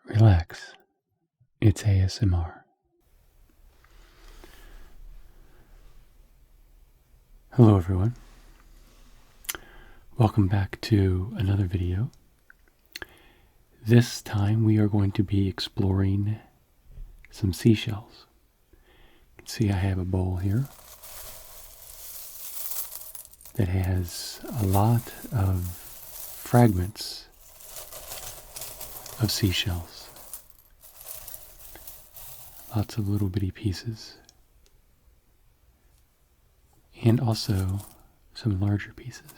Relax. It's ASMR. Hello everyone. Welcome back to another video. This time we are going to be exploring some seashells. You can see I have a bowl here that has a lot of fragments of seashells. Lots of little bitty pieces. And also some larger pieces.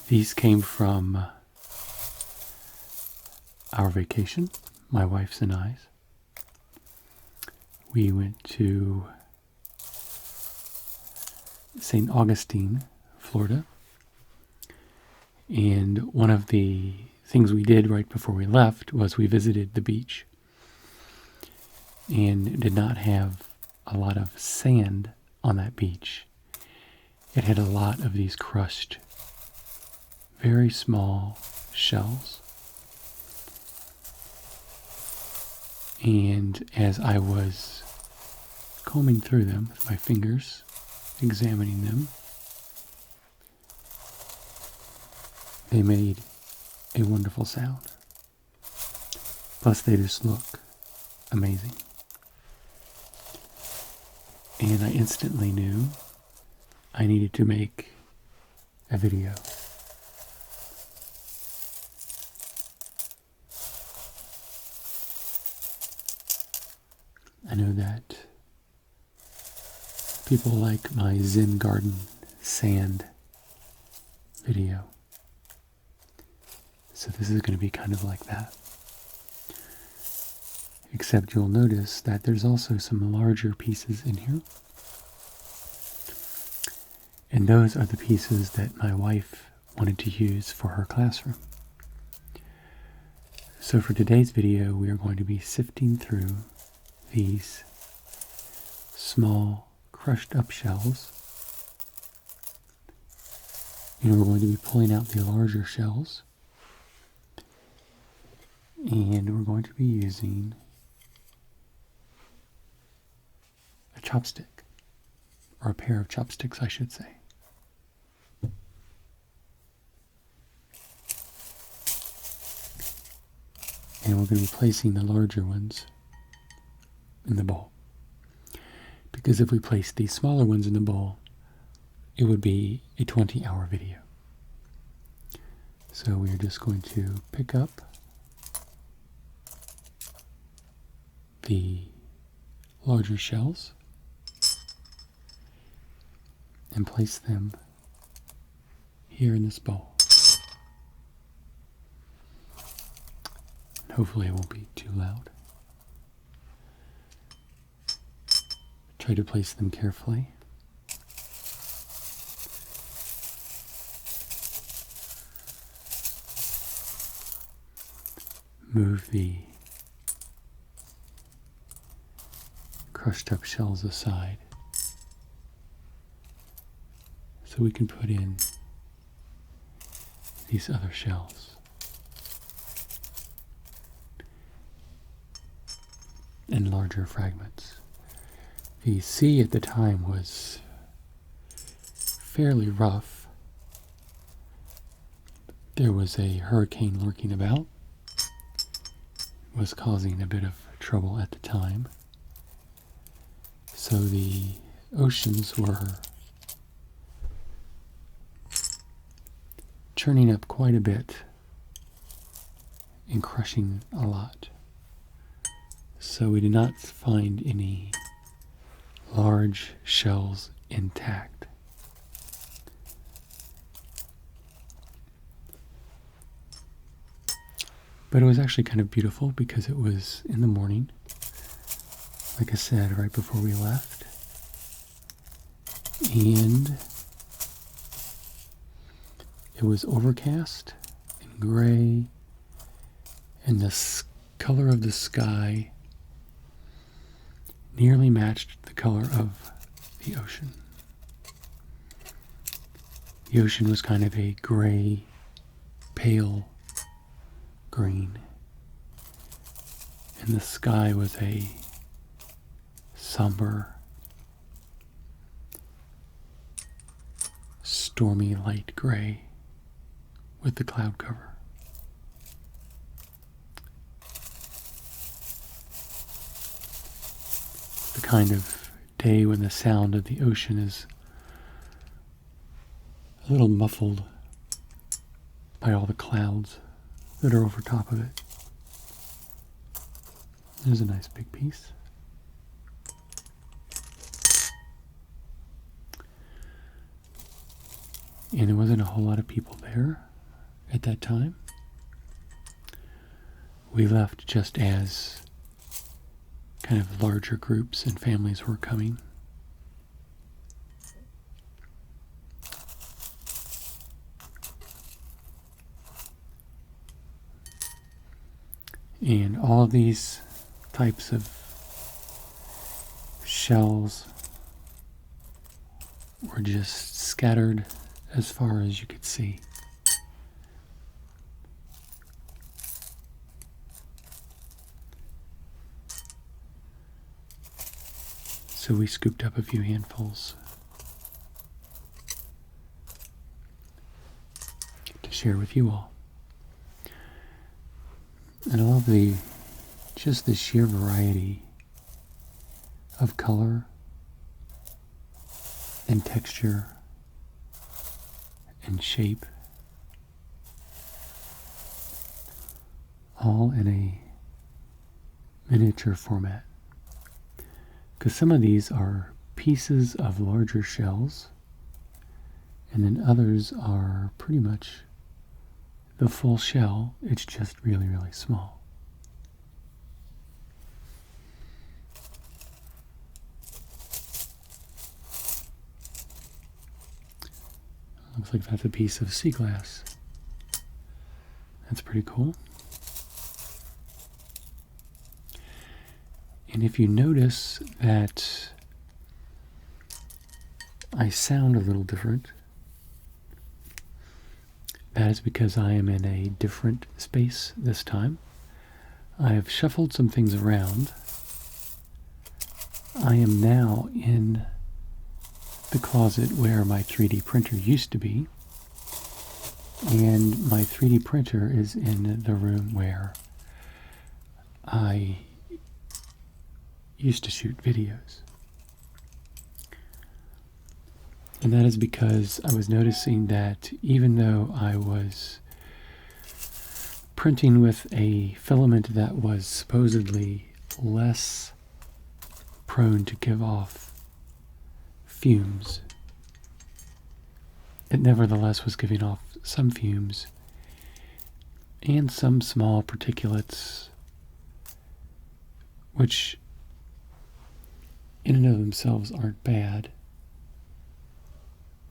These came from our vacation, my wife's and I's. We went to St. Augustine, Florida. And one of the things we did right before we left was we visited the beach. And did not have a lot of sand on that beach. It had a lot of these crushed, very small shells. And as I was combing through them with my fingers, examining them, they made a wonderful sound. Plus they just look amazing. And I instantly knew I needed to make a video. I know that people like my Zen Garden sand video. So this is going to be kind of like that. Except you'll notice that there's also some larger pieces in here. And those are the pieces that my wife wanted to use for her classroom. So for today's video, we are going to be sifting through these small crushed up shells. And we're going to be pulling out the larger shells. And we're going to be using a chopstick, or a pair of chopsticks, I should say. And we're going to be placing the larger ones in the bowl. Because if we place these smaller ones in the bowl, it would be a 20-hour video. So we're just going to pick up the larger shells and place them here in this bowl. Hopefully it won't be too loud. Try to place them carefully. Move the crushed up shells aside so we can put in these other shells and larger fragments. The sea at the time was fairly rough. There was a hurricane lurking about. It was causing a bit of trouble at the time. So the oceans were churning up quite a bit and crushing a lot. So we did not find any large shells intact. But it was actually kind of beautiful because it was in the morning. Like I said, right before we left. And it was overcast and gray, and the color of the sky nearly matched the color of the ocean. The ocean was kind of a gray, pale green, and the sky was a somber, stormy light gray with the cloud cover. The kind of day when the sound of the ocean is a little muffled by all the clouds that are over top of it. There's a nice big piece. And there wasn't a whole lot of people there at that time. We left just as kind of larger groups and families were coming. And all of these types of shells were just scattered as far as you could see. So we scooped up a few handfuls to share with you all. And I love just the sheer variety of color and texture and shape, all in a miniature format. Because some of these are pieces of larger shells, and then others are pretty much the full shell. It's just really, really small. Looks like that's a piece of sea glass. That's pretty cool. And if you notice that I sound a little different, that is because I am in a different space this time. I have shuffled some things around. I am now in the closet where my 3D printer used to be, and my 3D printer is in the room where I used to shoot videos. And that is because I was noticing that even though I was printing with a filament that was supposedly less prone to give off fumes, it nevertheless was giving off some fumes and some small particulates, which in and of themselves aren't bad.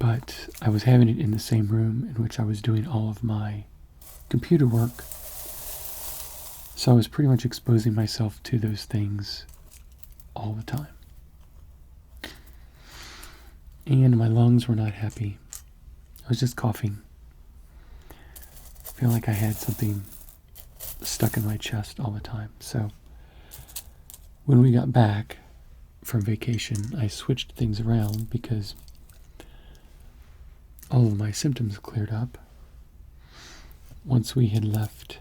But I was having it in the same room in which I was doing all of my computer work. So I was pretty much exposing myself to those things all the time. And my lungs were not happy. I was just coughing. I feel like I had something stuck in my chest all the time. So when we got back from vacation, I switched things around because all of my symptoms cleared up once we had left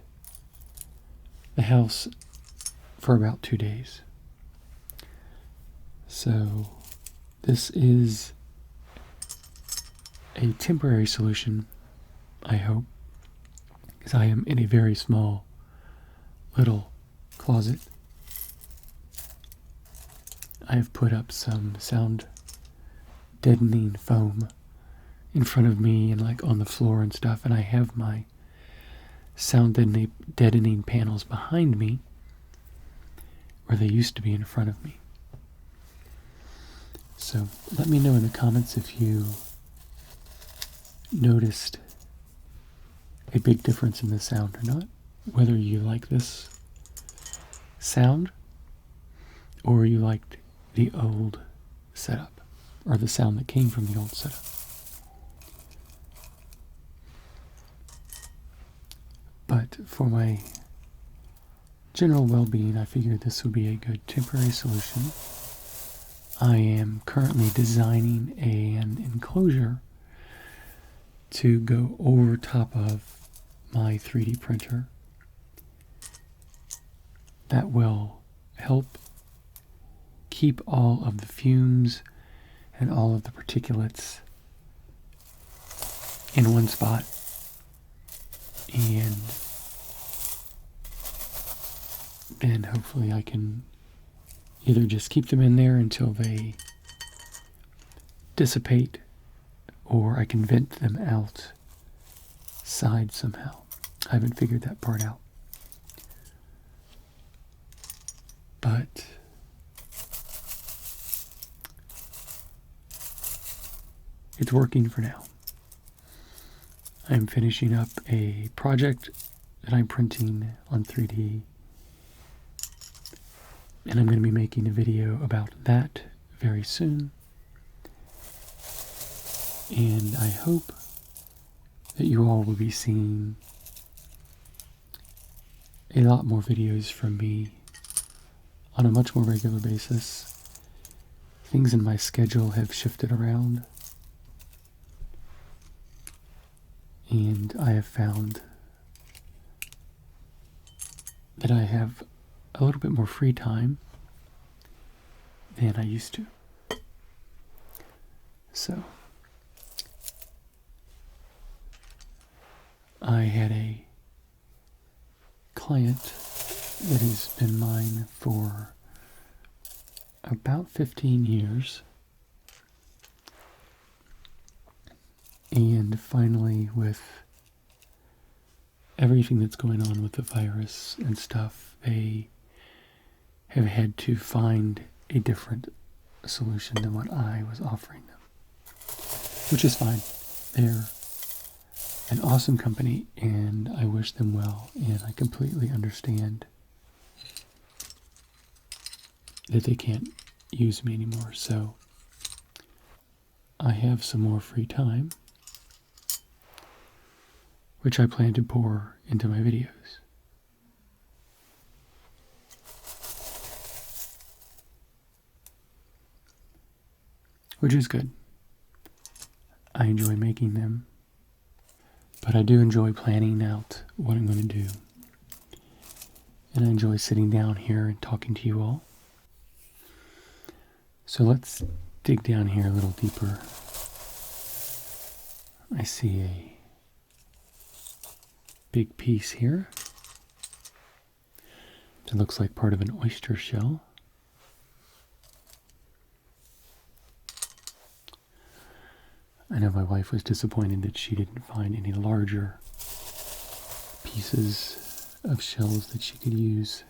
the house for about 2 days. So this is a temporary solution, I hope, because I am in a very small little closet. I have put up some sound deadening foam in front of me and like on the floor and stuff, and I have my sound deadening panels behind me where they used to be in front of me. So let me know in the comments if you noticed a big difference in the sound or not, whether you like this sound or you liked the old setup or the sound that came from the old setup. But for my general well-being, I figured this would be a good temporary solution. I am currently designing an enclosure to go over top of my 3D printer that will help keep all of the fumes and all of the particulates in one spot, and then hopefully I can either just keep them in there until they dissipate, or I can vent them outside somehow. I haven't figured that part out. But it's working for now. I'm finishing up a project that I'm printing on 3D, and I'm going to be making a video about that very soon. And I hope that you all will be seeing a lot more videos from me on a much more regular basis. Things in my schedule have shifted around, and I have found that I have a little bit more free time than I used to. So, I had a client that has been mine for about 15 years. And finally, with everything that's going on with the virus and stuff, they have had to find a different solution than what I was offering them, which is fine. They're an awesome company, and I wish them well, and I completely understand that they can't use me anymore. So I have some more free time, which I plan to pour into my videos. Which is good. I enjoy making them, but I do enjoy planning out what I'm going to do. And I enjoy sitting down here and talking to you all. So let's dig down here a little deeper. I see a big piece here that looks like part of an oyster shell. I know my wife was disappointed that she didn't find any larger pieces of shells that she could use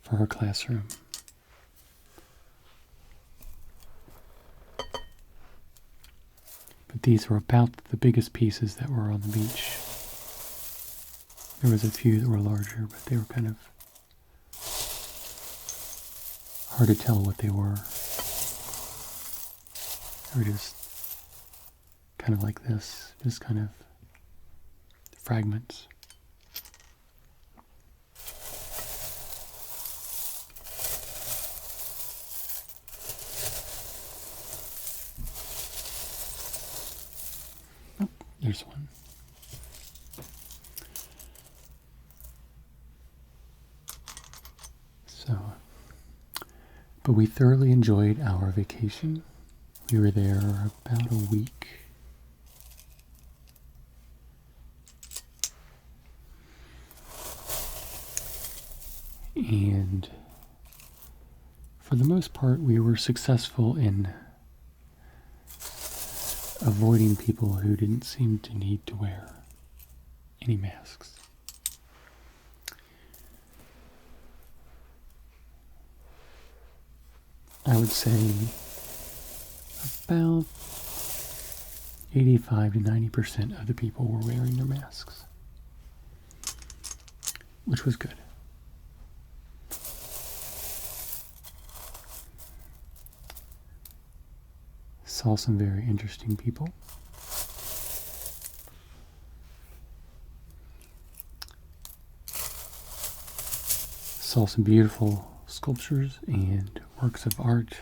for her classroom. But these were about the biggest pieces that were on the beach. There was a few that were larger, but they were kind of hard to tell what they were. They were just kind of like this, just kind of fragments. Oh, there's one. So, but we thoroughly enjoyed our vacation. We were there about a week. And for the most part, we were successful in avoiding people who didn't seem to need to wear any masks. I would say about 85 to 90% of the people were wearing their masks, which was good. Saw some very interesting people. Saw some beautiful sculptures and works of art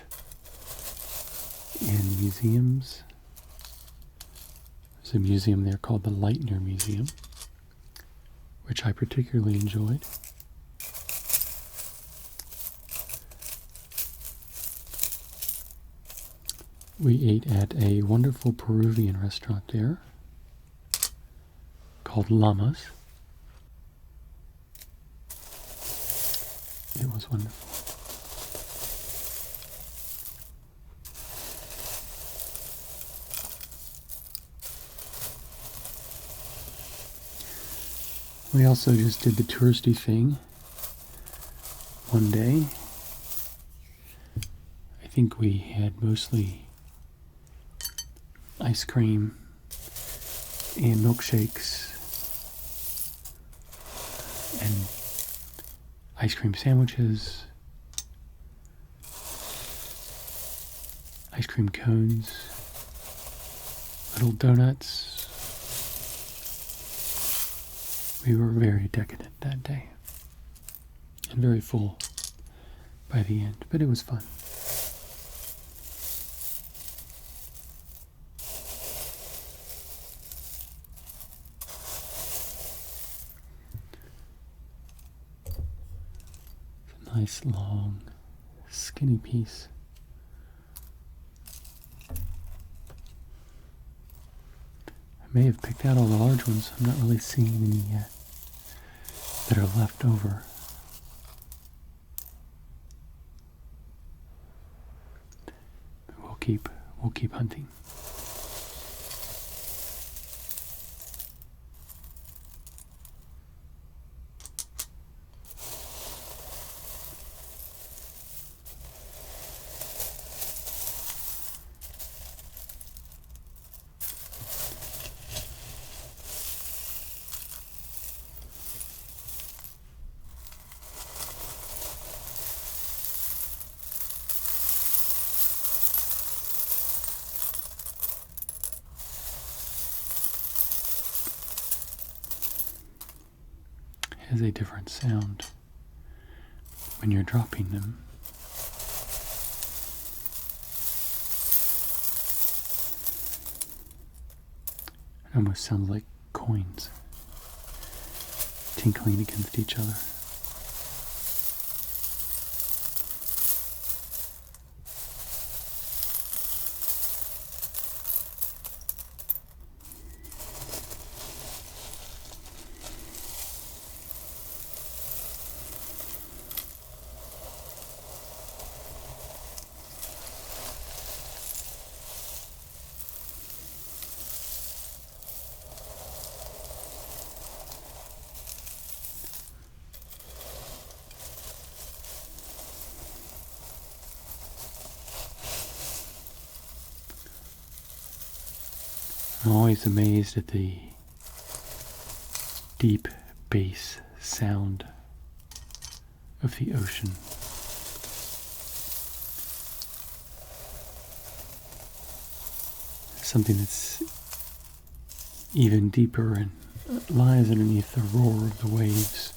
in museums. There's a museum there called the Lightner Museum, which I particularly enjoyed. We ate at a wonderful Peruvian restaurant there called Llamas. It was wonderful. We also just did the touristy thing one day. I think we had mostly ice cream and milkshakes and ice cream sandwiches, ice cream cones, little donuts. We were very decadent that day and very full by the end, but it was fun. It's a nice long skinny piece. I may have picked out all the large ones. I'm not really seeing any yet that are left over. But we'll keep hunting. Has a different sound when you're dropping them. It almost sounds like coins tinkling against each other. I'm always amazed at the deep bass sound of the ocean. Something that's even deeper and lies underneath the roar of the waves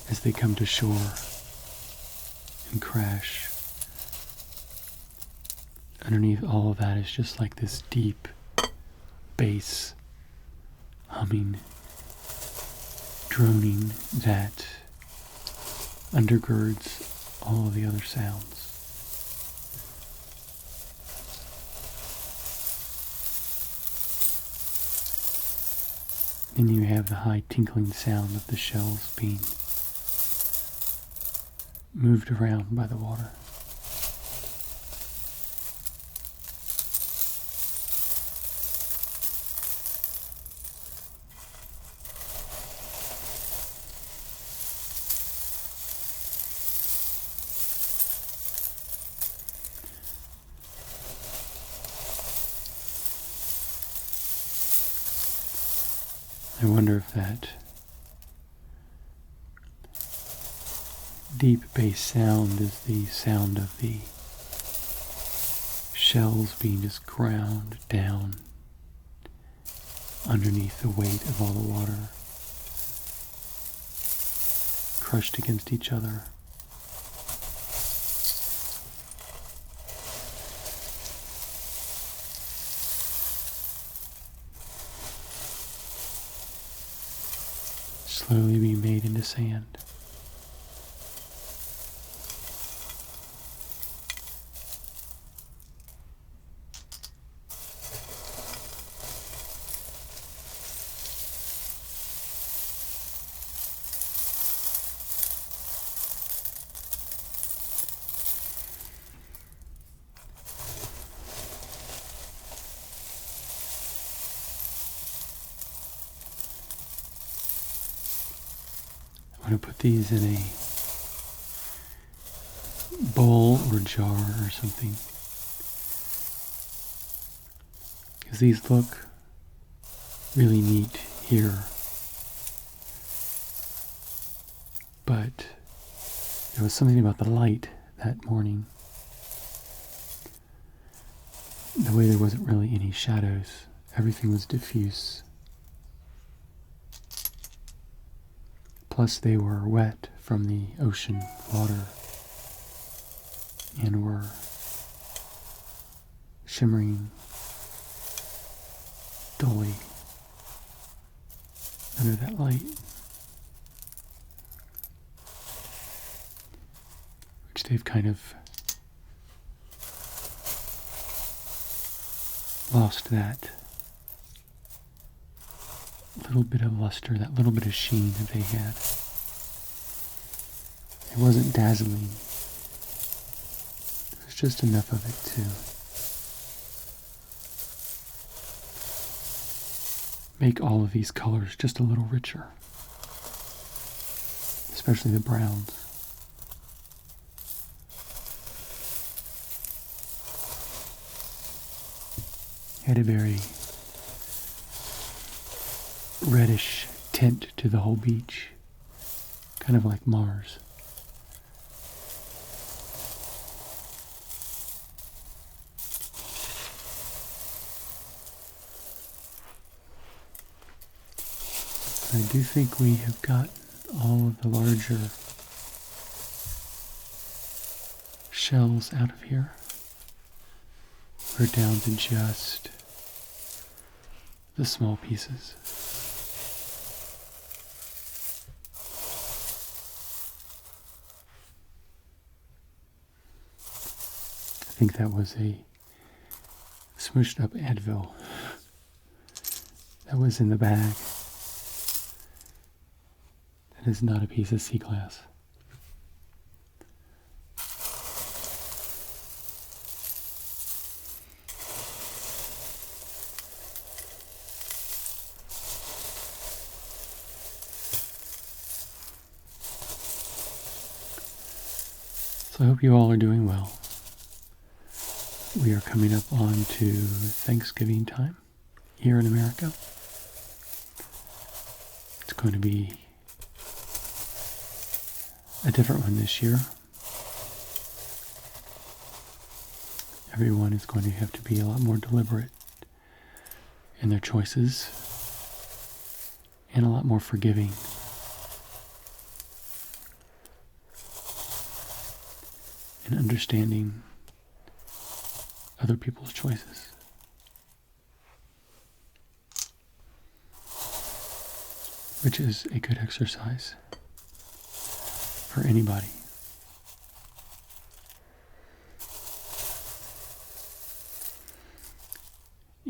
as they come to shore and crash. Underneath all of that is just like this deep bass humming, droning that undergirds all of the other sounds. Then you have the high tinkling sound of the shells being moved around by the water. I wonder if that deep bass sound is the sound of the shells being just ground down underneath the weight of all the water, crushed against each other. Slowly being made into sand. I'm going to put these in a bowl or jar or something, because these look really neat here, but there was something about the light that morning, the way there wasn't really any shadows, everything was diffuse. Plus they were wet from the ocean water and were shimmering dully under that light, which they've kind of lost that little bit of luster, that little bit of sheen that they had. It wasn't dazzling. There was just enough of it to make all of these colors just a little richer, especially the browns. Had a very reddish tint to the whole beach, kind of like Mars. I do think we have got all of the larger shells out of here. We're down to just the small pieces. I think that was a smushed up Advil that was in the bag. That is not a piece of sea glass. So I hope you all are doing well. We are coming up on to Thanksgiving time here in America. It's going to be a different one this year. Everyone is going to have to be a lot more deliberate in their choices and a lot more forgiving. And understanding other people's choices. Which is a good exercise for anybody.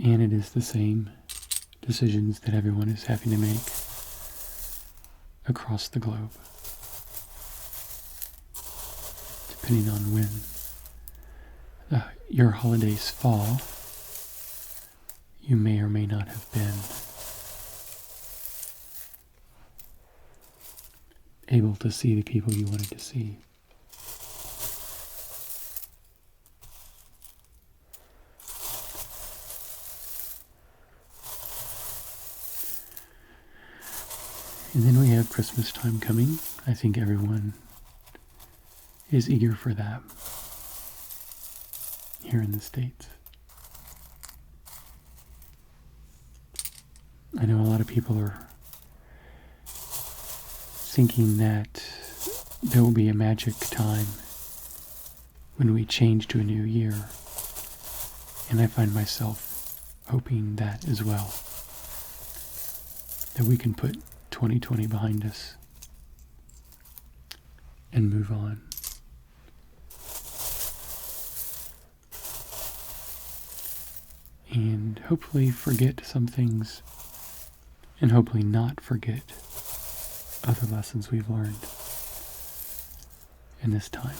And it is the same decisions that everyone is having to make across the globe. Depending on when your holidays fall, you may or may not have been able to see the people you wanted to see. And then we have Christmas time coming. I think everyone is eager for that here in the States. I know a lot of people are thinking that there will be a magic time when we change to a new year, and I find myself hoping that as well, that we can put 2020 behind us and move on. And hopefully forget some things, and hopefully not forget other lessons we've learned in this time.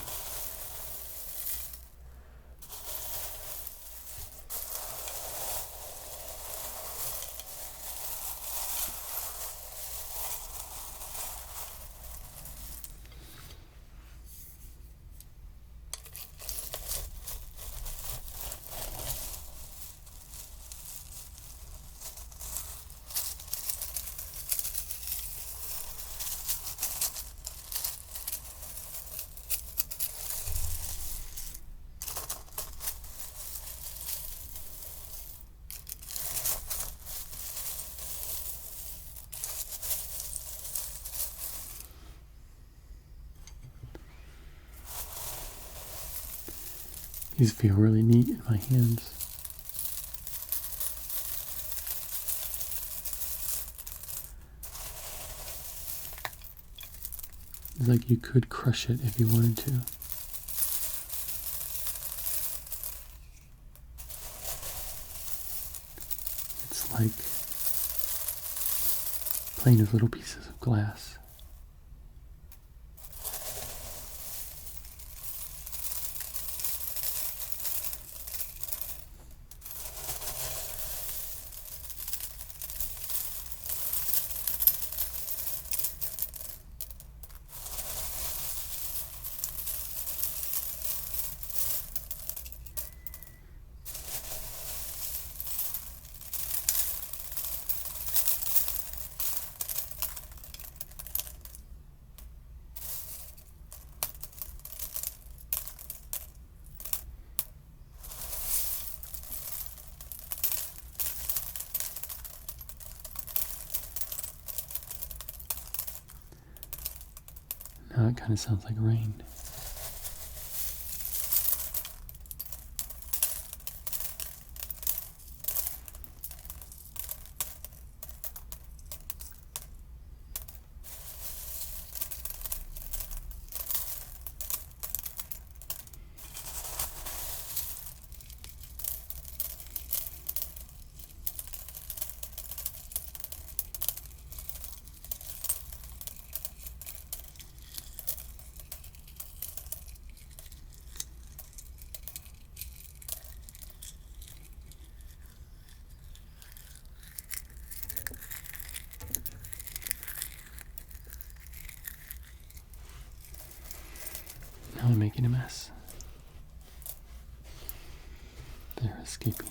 These feel really neat in my hands. It's like you could crush it if you wanted to. It's like playing with little pieces of glass. Now it kind of sounds like rain. Now I'm making a mess. They're escaping.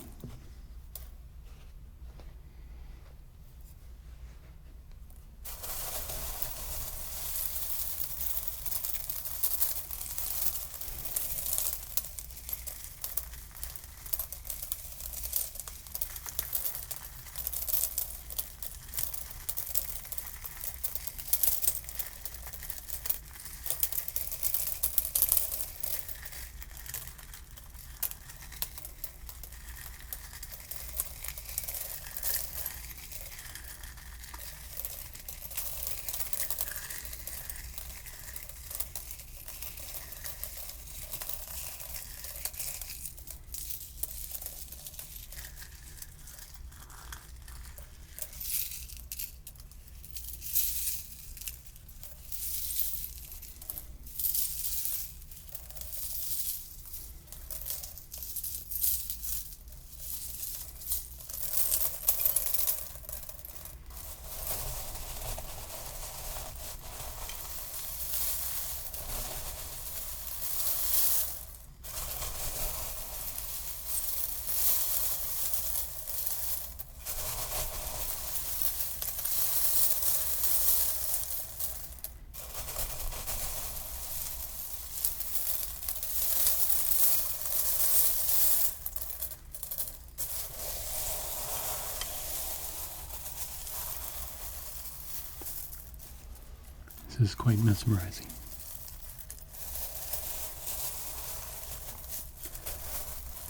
This is quite mesmerizing.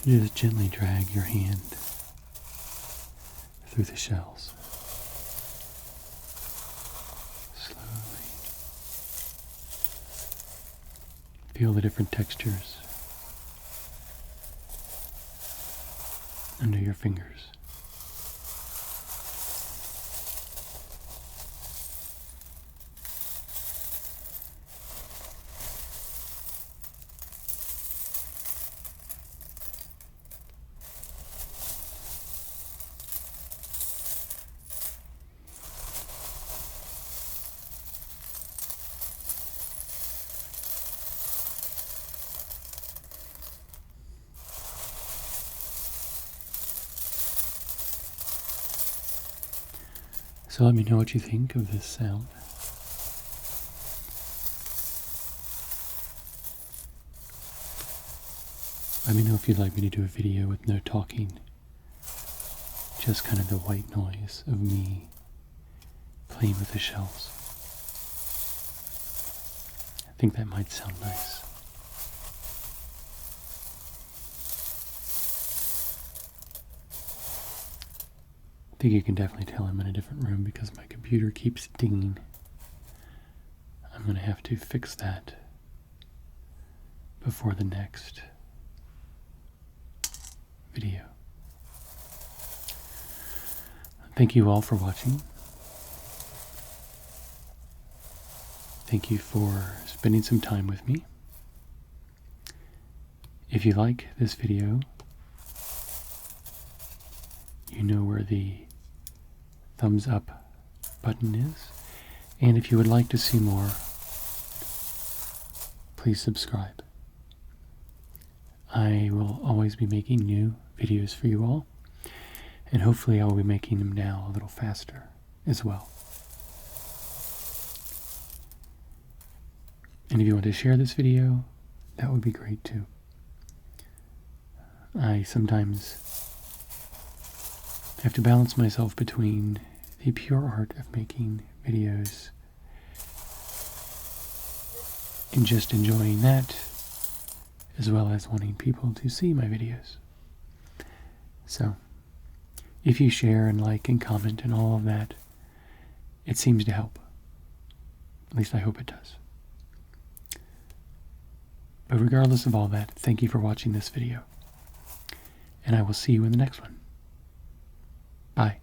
Just gently drag your hand through the shells. Slowly. Feel the different textures under your fingers. So let me know what you think of this sound. Let me know if you'd like me to do a video with no talking, just kind of the white noise of me playing with the shells. I think that might sound nice. I think you can definitely tell I'm in a different room because my computer keeps dinging. I'm going to have to fix that before the next video. Thank you all for watching. Thank you for spending some time with me. If you like this video, you know where the thumbs up button is. And if you would like to see more, please subscribe. I will always be making new videos for you all, and hopefully I will be making them now a little faster as well. And if you want to share this video, that would be great too. I sometimes have to balance myself between the pure art of making videos and just enjoying that, as well as wanting people to see my videos. So, if you share and like and comment and all of that, it seems to help. At least I hope it does. But regardless of all that, thank you for watching this video. And I will see you in the next one. Bye.